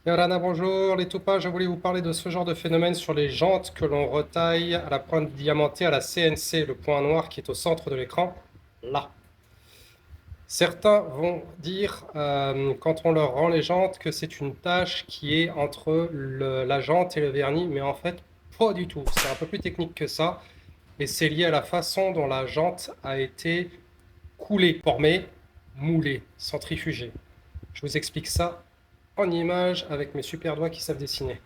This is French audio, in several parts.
Yorana, bonjour, les Toupas, je voulais vous parler de ce genre de phénomène sur les jantes que l'on retaille à la pointe diamantée à la CNC, le point noir qui est au centre de l'écran, là. Certains vont dire, quand on leur rend les jantes, que c'est une tâche qui est entre la jante et le vernis, mais en fait, pas du tout. C'est un peu plus technique que ça, et c'est lié à la façon dont la jante a été coulée, formée, moulée, centrifugée. Je vous explique ça en images avec mes super doigts qui savent dessiner.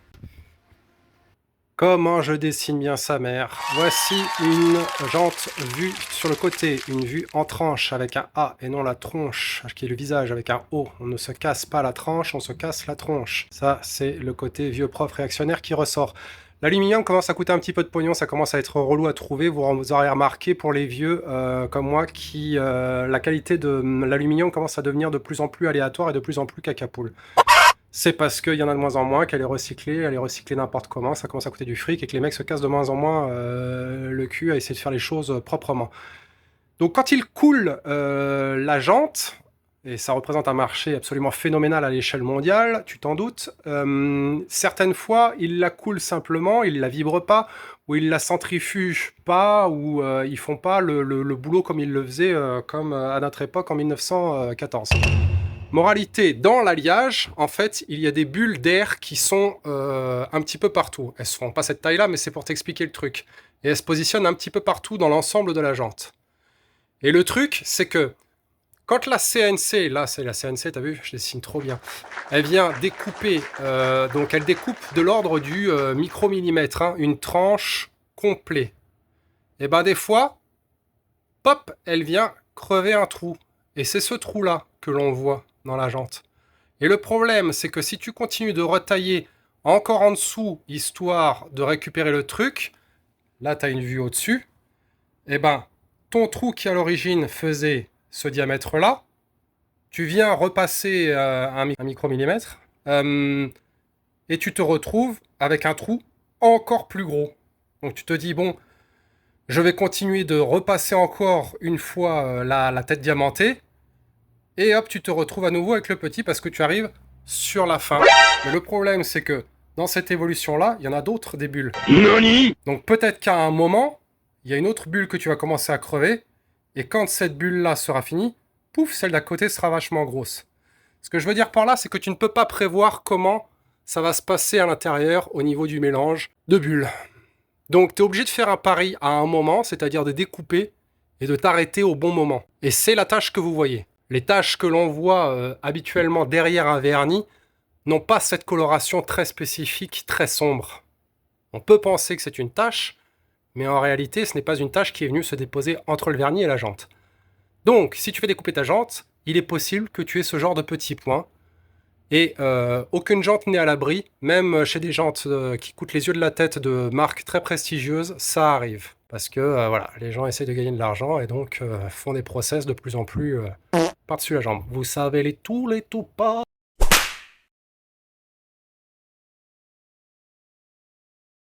Comment je dessine bien sa mère. Voici une jante vue sur le côté, une vue en tranche avec un A et non la tronche, qui est le visage avec un O. On ne se casse pas la tranche, on se casse la tronche. Ça, c'est le côté vieux prof réactionnaire qui ressort. L'aluminium commence à coûter un petit peu de pognon, ça commence à être relou à trouver. Vous aurez remarqué pour les vieux comme moi qui la qualité de l'aluminium commence à devenir de plus en plus aléatoire et de plus en plus cacapoule. C'est parce qu'il y en a de moins en moins, qu'elle est recyclée n'importe comment, ça commence à coûter du fric et que les mecs se cassent de moins en moins le cul à essayer de faire les choses proprement. Donc quand il coule la jante, et ça représente un marché absolument phénoménal à l'échelle mondiale, tu t'en doutes, certaines fois il la coule simplement, il la vibre pas, ou il la centrifuge pas, ou ils font pas le boulot comme ils le faisaient comme à notre époque en 1914. Moralité, dans l'alliage, en fait, il y a des bulles d'air qui sont un petit peu partout. Elles ne seront pas cette taille-là, mais c'est pour t'expliquer le truc. Et elles se positionnent un petit peu partout dans l'ensemble de la jante. Et le truc, c'est que quand la CNC, là c'est la CNC, t'as vu, je dessine trop bien, elle vient découper, donc elle découpe de l'ordre du micromillimètre, hein, une tranche complète. Et ben des fois, pop, elle vient crever un trou. Et c'est ce trou-là que l'on voit dans la jante. Et le problème, c'est que si tu continues de retailler encore en dessous, histoire de récupérer le truc, là tu as une vue au-dessus, et ben ton trou qui à l'origine faisait ce diamètre-là, tu viens repasser un micromillimètre, et tu te retrouves avec un trou encore plus gros. Donc tu te dis, bon, je vais continuer de repasser encore une fois la tête diamantée, et hop, tu te retrouves à nouveau avec le petit parce que tu arrives sur la fin. Mais le problème, c'est que dans cette évolution-là, il y en a d'autres des bulles. Nani? Donc peut-être qu'à un moment, il y a une autre bulle que tu vas commencer à crever, et quand cette bulle-là sera finie, pouf, celle d'à côté sera vachement grosse. Ce que je veux dire par là, c'est que tu ne peux pas prévoir comment ça va se passer à l'intérieur au niveau du mélange de bulles. Donc tu es obligé de faire un pari à un moment, c'est-à-dire de découper et de t'arrêter au bon moment. Et c'est la tâche que vous voyez. Les tâches que l'on voit habituellement derrière un vernis n'ont pas cette coloration très spécifique, très sombre. On peut penser que c'est une tâche, mais en réalité ce n'est pas une tâche qui est venue se déposer entre le vernis et la jante. Donc si tu fais découper ta jante, il est possible que tu aies ce genre de petits points. Et aucune jante n'est à l'abri, même chez des jantes qui coûtent les yeux de la tête de marques très prestigieuses, ça arrive. Parce que voilà, les gens essaient de gagner de l'argent et donc font des process de plus en plus par-dessus la jambe. Vous savez tous les tout pas.